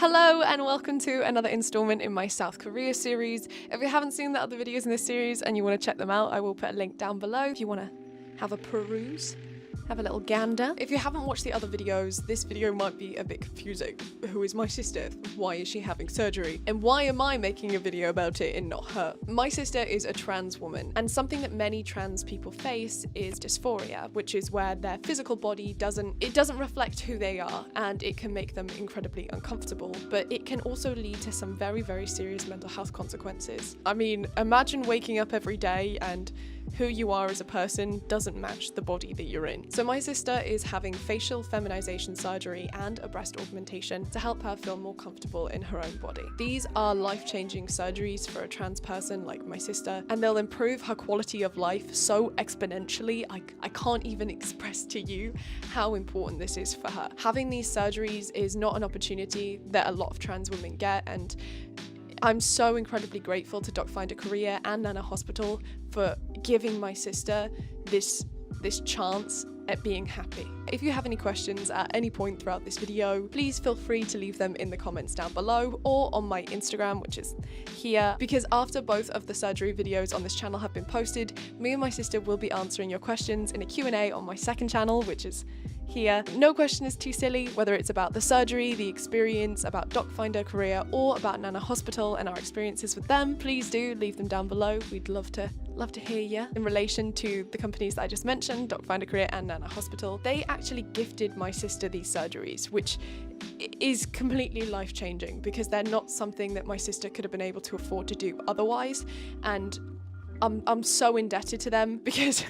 Hello and welcome to another installment in my South Korea series. If you haven't seen the other videos in this series and you want to check them out, I will put a link down below if you want to have a peruse. Have a little gander. If you haven't watched the other videos, this video might be a bit confusing. Who is my sister? Why is she having surgery? And why am I making a video about it and not her? My sister is a trans woman, and something that many trans people face is dysphoria, which is where their physical body doesn't reflect who they are, and it can make them incredibly uncomfortable. But it can also lead to some very, very serious mental health consequences. I mean, imagine waking up every day and who you are as a person doesn't match the body that you're in. So my sister is having facial feminization surgery and a breast augmentation to help her feel more comfortable in her own body. These are life-changing surgeries for a trans person like my sister, and they'll improve her quality of life so exponentially. I can't even express to you how important this is for her. Having these surgeries is not an opportunity that a lot of trans women get, and I'm so incredibly grateful to Docfinder Career and Nana Hospital for giving my sister this chance at being happy. If you have any questions at any point throughout this video, please feel free to leave them in the comments down below or on my Instagram, which is here, because after both of the surgery videos on this channel have been posted, me and my sister will be answering your questions in a Q&A on my second channel, which is here. No question is too silly, whether it's about the surgery, the experience, about Docfinder Career, or about Nana Hospital and our experiences with them. Please do leave them down below. We'd love to hear you. In relation to the companies that I just mentioned, Docfinder Career and Nana Hospital, they actually gifted my sister these surgeries, which is completely life-changing because they're not something that my sister could have been able to afford to do otherwise, and I'm so indebted to them because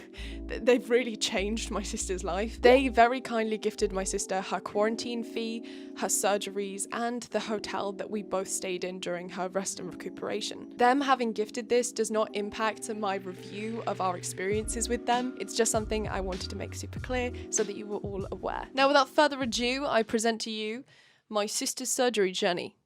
they've really changed my sister's life. They very kindly gifted my sister her quarantine fee, her surgeries, and the hotel that we both stayed in during her rest and recuperation. Them having gifted this does not impact my review of our experiences with them. It's just something I wanted to make super clear so that you were all aware. Now, without further ado, I present to you my sister's surgery journey,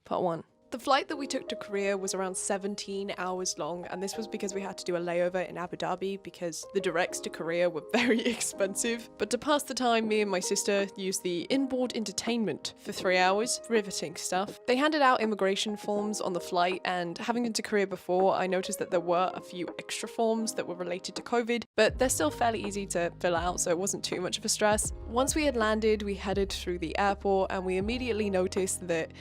part 1. The flight that we took to Korea was around 17 hours long, and this was because we had to do a layover in Abu Dhabi because the directs to Korea were very expensive. But to pass the time, me and my sister used the inboard entertainment for 3 hours. Riveting stuff. They handed out immigration forms on the flight, and having been to Korea before, I noticed that there were a few extra forms that were related to COVID, but they're still fairly easy to fill out, so it wasn't too much of a stress. Once we had landed, we headed through the airport, and we immediately noticed that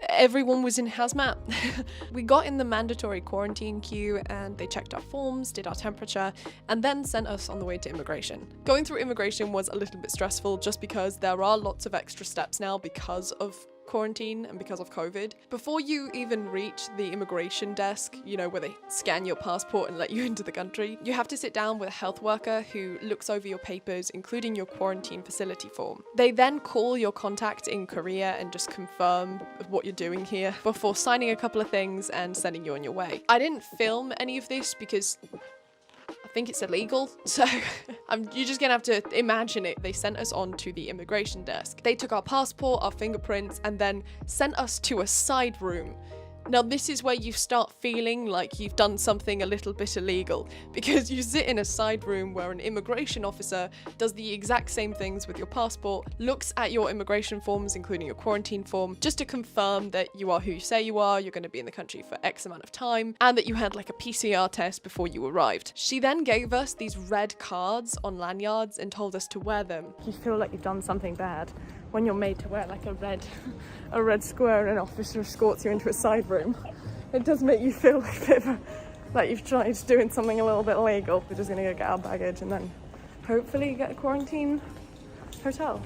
everyone was in hazmat. We got in the mandatory quarantine queue and they checked our forms, did our temperature, and then sent us on the way to immigration. Going through immigration was a little bit stressful just because there are lots of extra steps now because of quarantine and because of COVID. Before you even reach the immigration desk, you know, where they scan your passport and let you into the country, you have to sit down with a health worker who looks over your papers, including your quarantine facility form. They then call your contact in Korea and just confirm what you're doing here before signing a couple of things and sending you on your way. I didn't film any of this because I think it's illegal, so you're just gonna have to imagine it. They sent us on to the immigration desk. They took our passport, our fingerprints, and then sent us to a side room. Now this is where you start feeling like you've done something a little bit illegal, because you sit in a side room where an immigration officer does the exact same things with your passport, looks at your immigration forms, including your quarantine form, just to confirm that you are who you say you are, you're going to be in the country for X amount of time, and that you had like a PCR test before you arrived. She then gave us these red cards on lanyards and told us to wear them. You feel like you've done something bad when you're made to wear like a red square and an officer escorts you into a side room. It does make you feel like a bit like you've tried doing something a little bit illegal. We're just gonna go get our baggage and then hopefully get a quarantine hotel.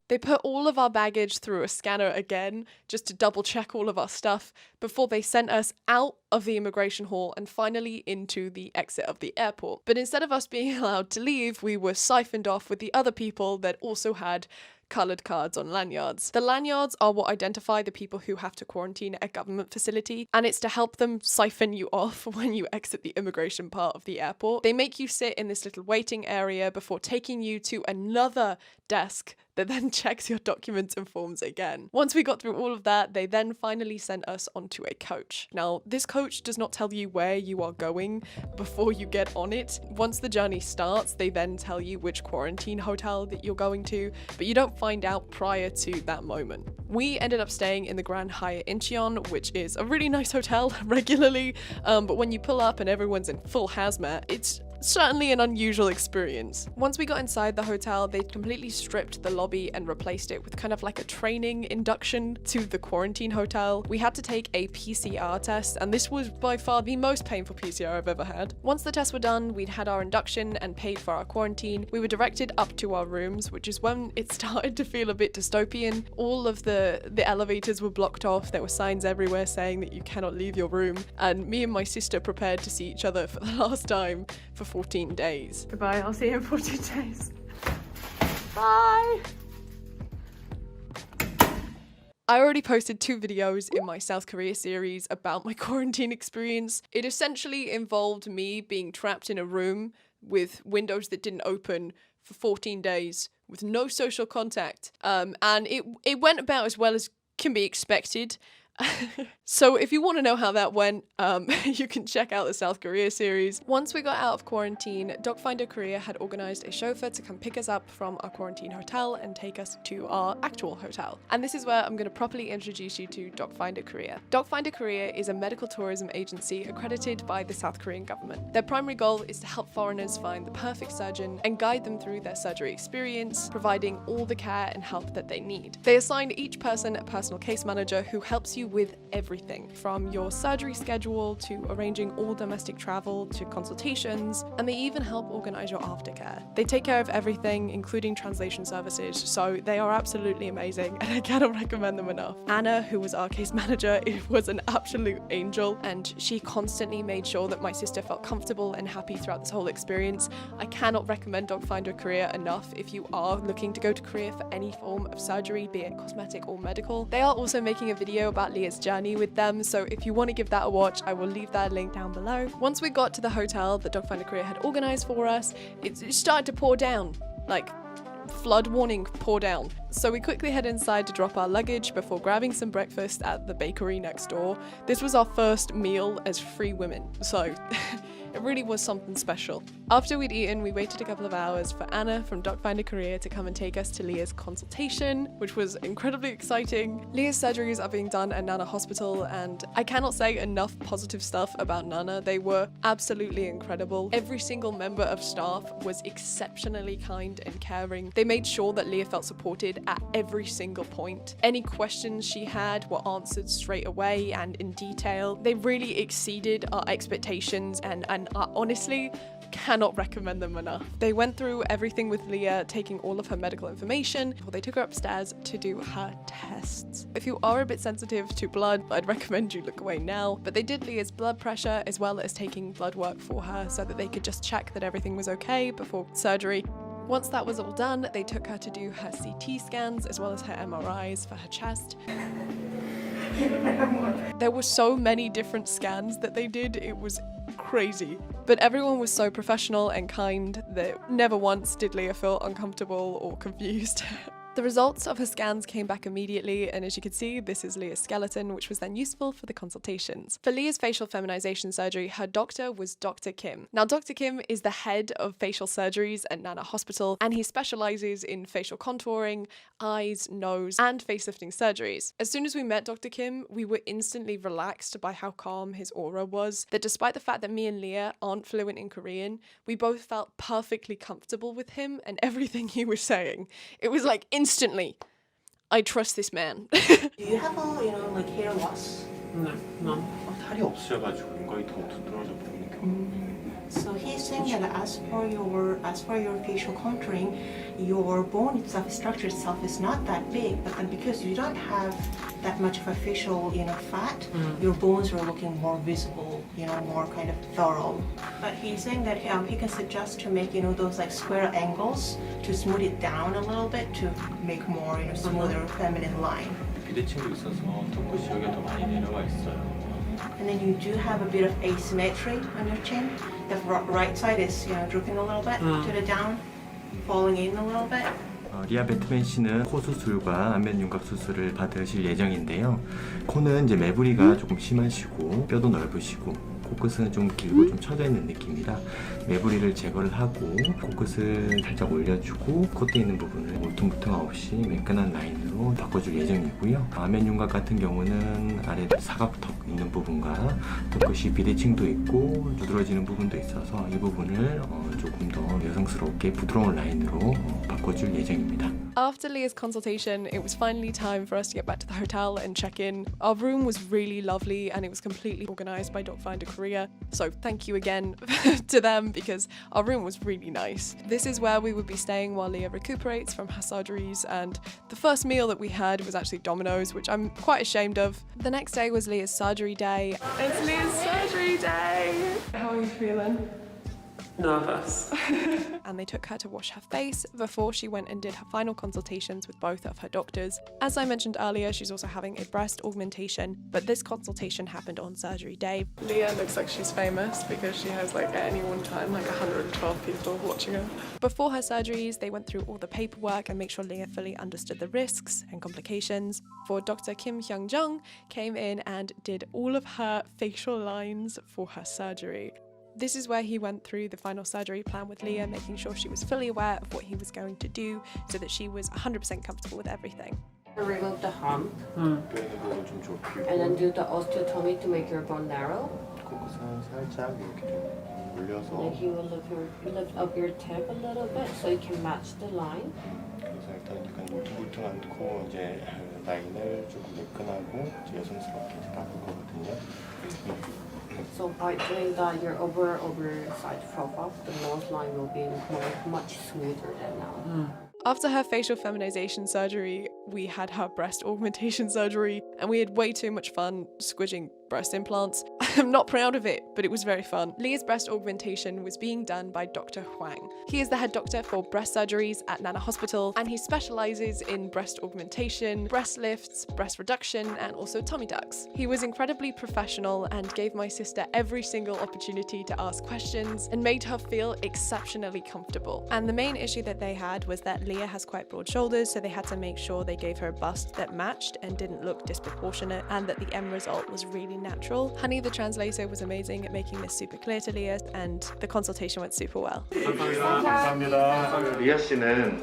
They put all of our baggage through a scanner again, just to double check all of our stuff, before they sent us out of the immigration hall and finally into the exit of the airport. But instead of us being allowed to leave, we were siphoned off with the other people that also had coloured cards on lanyards. The lanyards are what identify the people who have to quarantine at a government facility, and it's to help them siphon you off when you exit the immigration part of the airport. They make you sit in this little waiting area before taking you to another desk that then checks your documents and forms again. Once we got through all of that, they then finally sent us onto a coach. Now, this coach does not tell you where you are going before you get on it. Once the journey starts, they then tell you which quarantine hotel that you're going to, but you don't find out prior to that moment. We ended up staying in the Grand Hyatt Incheon, which is a really nice hotel regularly, but when you pull up and everyone's in full hazmat, it's certainly an unusual experience. Once we got inside the hotel, they completely stripped the lobby and replaced it with kind of like a training induction to the quarantine hotel. We had to take a PCR test, and this was by far the most painful PCR I've ever had. Once the tests were done, we'd had our induction and paid for our quarantine. We were directed up to our rooms, which is when it started to feel a bit dystopian. All of the elevators were blocked off. There were signs everywhere saying that you cannot leave your room, and me and my sister prepared to see each other for the last time for 14 days. Goodbye, I'll see you in 14 days. Bye! I already posted 2 videos in my South Korea series about my quarantine experience. It essentially involved me being trapped in a room with windows that didn't open for 14 days with no social contact. And it went about as well as can be expected. So if you want to know how that went, you can check out the South Korea series. Once we got out of quarantine, Docfinder Career had organized a chauffeur to come pick us up from our quarantine hotel and take us to our actual hotel. And this is where I'm going to properly introduce you to Docfinder Career. Docfinder Career is a medical tourism agency accredited by the South Korean government. Their primary goal is to help foreigners find the perfect surgeon and guide them through their surgery experience, providing all the care and help that they need. They assign each person a personal case manager who helps you with everything from your surgery schedule to arranging all domestic travel to consultations, and they even help organize your aftercare. They take care of everything, including translation services, so they are absolutely amazing and I cannot recommend them enough. Anna, who was our case manager, was an absolute angel, and she constantly made sure that my sister felt comfortable and happy throughout this whole experience. I cannot recommend Docfinder Career enough if you are looking to go to Korea for any form of surgery, be it cosmetic or medical. They are also making a video about Leah's journey with them, so if you want to give that a watch, I will leave that link down below. Once we got to the hotel that Docfinder Career had organized for us, it started to pour down, like flood warning, pour down. So we quickly head inside to drop our luggage before grabbing some breakfast at the bakery next door. This was our first meal as free women, so it really was something special. After we'd eaten, we waited a couple of hours for Anna from Docfinder Career to come and take us to Leah's consultation, which was incredibly exciting. Leah's surgeries are being done at Nana Hospital, and I cannot say enough positive stuff about Nana. They were absolutely incredible. Every single member of staff was exceptionally kind and caring. They made sure that Leah felt supported at every single point. Any questions she had were answered straight away and in detail. They really exceeded our expectations, and I honestly cannot recommend them enough. They went through everything with Leah, taking all of her medical information before they took her upstairs to do her tests. If you are a bit sensitive to blood, I'd recommend you look away now, but they did Leah's blood pressure as well as taking blood work for her so that they could just check that everything was okay before surgery. Once that was all done, they took her to do her CT scans as well as her MRIs for her chest. There were so many different scans that they did, it was crazy. But everyone was so professional and kind that never once did Leah feel uncomfortable or confused. The results of her scans came back immediately, and as you can see, this is Leah's skeleton, which was then useful for the consultations. For Leah's facial feminization surgery, her doctor was Dr. Kim. Now, Dr. Kim is the head of facial surgeries at Nana Hospital, and he specializes in facial contouring, eyes, nose, and facelifting surgeries. As soon as we met Dr. Kim, we were instantly relaxed by how calm his aura was, that despite the fact that me and Leah aren't fluent in Korean, we both felt perfectly comfortable with him and everything he was saying. It was like instantly, I trust this man. Do you have a, like hair loss? 네, 난 살이 없으셔가지고 거의 더 두드러져 보이니까. So he's saying that as for your facial contouring, your bone itself, structure itself is not that big, but then because you don't have that much of a facial, fat, your bones are looking more visible, more kind of thorough. But he's saying that he can suggest to make, those like square angles to smooth it down a little bit to make more, smoother, feminine line. 비대칭도 있어서 턱끝이 여기가 더 많이 내려가 있어요. And then you do have a bit of asymmetry on your chin. The right side is, drooping a little bit to the down, falling in a little bit. 리아 배트맨 씨는 코 수술과 안면 윤곽 수술을 받으실 예정인데요. 코는 이제 매부리가 조금 심하시고 뼈도 넓으시고 코끝은 좀 길고 좀 처져 있는 느낌이라 매부리를 제거를 하고 코끝을 살짝 올려주고 콧대 있는 부분을 울퉁불퉁 없이 매끈한 라인으로 바꿔줄 예정이고요. 안면 윤곽 같은 경우는 아래 사각턱 있는 부분과 턱끝이 비대칭도 있고 두드러지는 부분도 있어서 이 부분을 조금 더 여성스럽게 부드러운 라인으로 바꿔줄 예정입니다. After Leah's consultation, it was finally time for us to get back to the hotel and check in. Our room was really lovely and it was completely organised by Docfinder Career, so thank you again to them because our room was really nice. This is where we would be staying while Leah recuperates from her surgeries, and the first meal that we had was actually Domino's, which I'm quite ashamed of. The next day was Leah's surgery day. It's Leah's surgery day! How are you feeling? Nervous. And they took her to wash her face before she went and did her final consultations with both of her doctors. As I mentioned earlier, she's also having a breast augmentation, but this consultation happened on surgery day. Leah looks like she's famous because she has like at any one time like 112 people watching her. Before her surgeries, they went through all the paperwork and make sure Leah fully understood the risks and complications. For Dr. Kim Hyung-jung came in and did all of her facial lines for her surgery. This is where he went through the final surgery plan with Leah, making sure she was fully aware of what he was going to do so that she was 100% comfortable with everything. Remove the hump 빼는 거를 좀 좁히고 and then do the osteotomy to make your bone narrow. 코끝은 살짝 이렇게 좀 올려서 Then he will lift up your tip a little bit so you can match the line. 그래서 일단 약간 울퉁불퉁 않고 이제 라인을 조금 매끈하고 이제 여성스럽게 이제 바꿀 거거든요. So by doing that, your oversized profile, the nose line will be much smoother than now. After her facial feminization surgery, we had her breast augmentation surgery, and we had way too much fun squidging breast implants. I'm not proud of it, but it was very fun. Leah's breast augmentation was being done by Dr. Huang. He is the head doctor for breast surgeries at Nana Hospital, and he specializes in breast augmentation, breast lifts, breast reduction, and also tummy tucks. He was incredibly professional and gave my sister every single opportunity to ask questions and made her feel exceptionally comfortable. And the main issue that they had was that Leah has quite broad shoulders, so they had to make sure they gave her a bust that matched and didn't look disproportionate, and that the end result was really natural. Honey, the translator, was amazing at making this super clear to Leah, and the consultation went super well. 감사합니다. 리아 씨는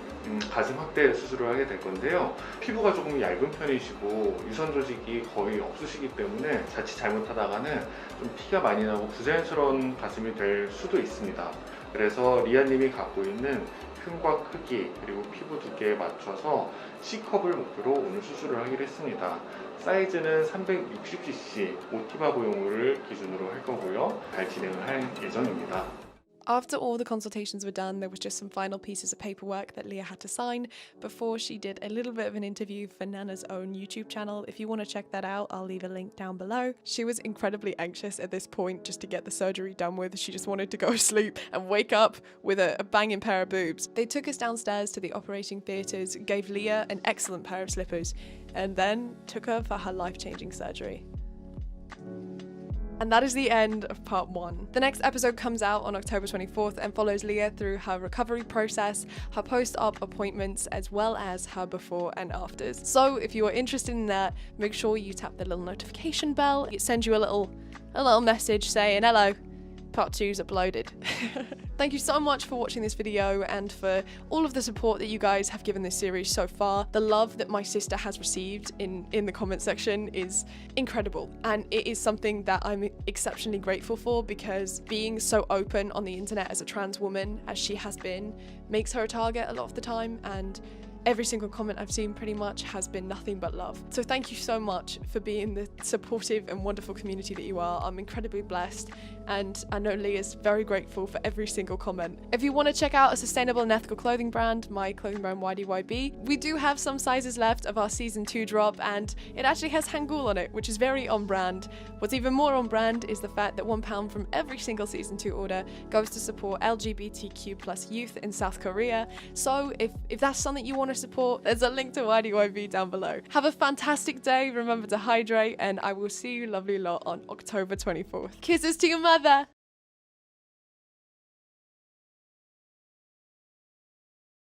가슴 확대 수술을 하게 될 건데요. 피부가 조금 얇은 편이시고 유선 조직이 거의 없으시기 때문에 자칫 잘못하다가는 좀 티가 많이 나고 부자연스러운 가슴이 될 수도 있습니다. 그래서 리아님이 갖고 있는 흉곽 크기 그리고 피부 두께에 맞춰서 C컵을 목표로 오늘 수술을 하기로 했습니다. 사이즈는 360cc 오티바보용을 기준으로 할 거고요. 잘 진행을 할 예정입니다. After all the consultations were done, there was just some final pieces of paperwork that Leah had to sign before she did a little bit of an interview for Nana's own YouTube channel. If you want to check that out, I'll leave a link down below. She was incredibly anxious at this point just to get the surgery done with. She just wanted to go to sleep and wake up with a banging pair of boobs. They took us downstairs to the operating theatres, gave Leah an excellent pair of slippers, and then took her for her life-changing surgery. And that is the end of part 1. The next episode comes out on October 24th and follows Leah through her recovery process, her post-op appointments, as well as her before and afters. So if you are interested in that, make sure you tap the little notification bell. It sends you a little message saying, hello, part 2's uploaded. Thank you so much for watching this video and for all of the support that you guys have given this series so far. The love that my sister has received in the comment section is incredible, and it is something that I'm exceptionally grateful for, because being so open on the internet as a trans woman, as she has been, makes her a target a lot of the time, and every single comment I've seen pretty much has been nothing but love. So thank you so much for being the supportive and wonderful community that you are. I'm incredibly blessed, and I know Leah's very grateful for every single comment. If you want to check out a sustainable and ethical clothing brand, my clothing brand YDYB, we do have some sizes left of our season 2 drop, and it actually has Hangul on it, which is very on brand. What's even more on brand is the fact that £1 from every single season 2 order goes to support LGBTQ+ youth in South Korea. So if that's something you want to support, there's a link to YDYB down below. Have a fantastic day, remember to hydrate, and I will see you lovely lot on October 24th. Kisses to your mother!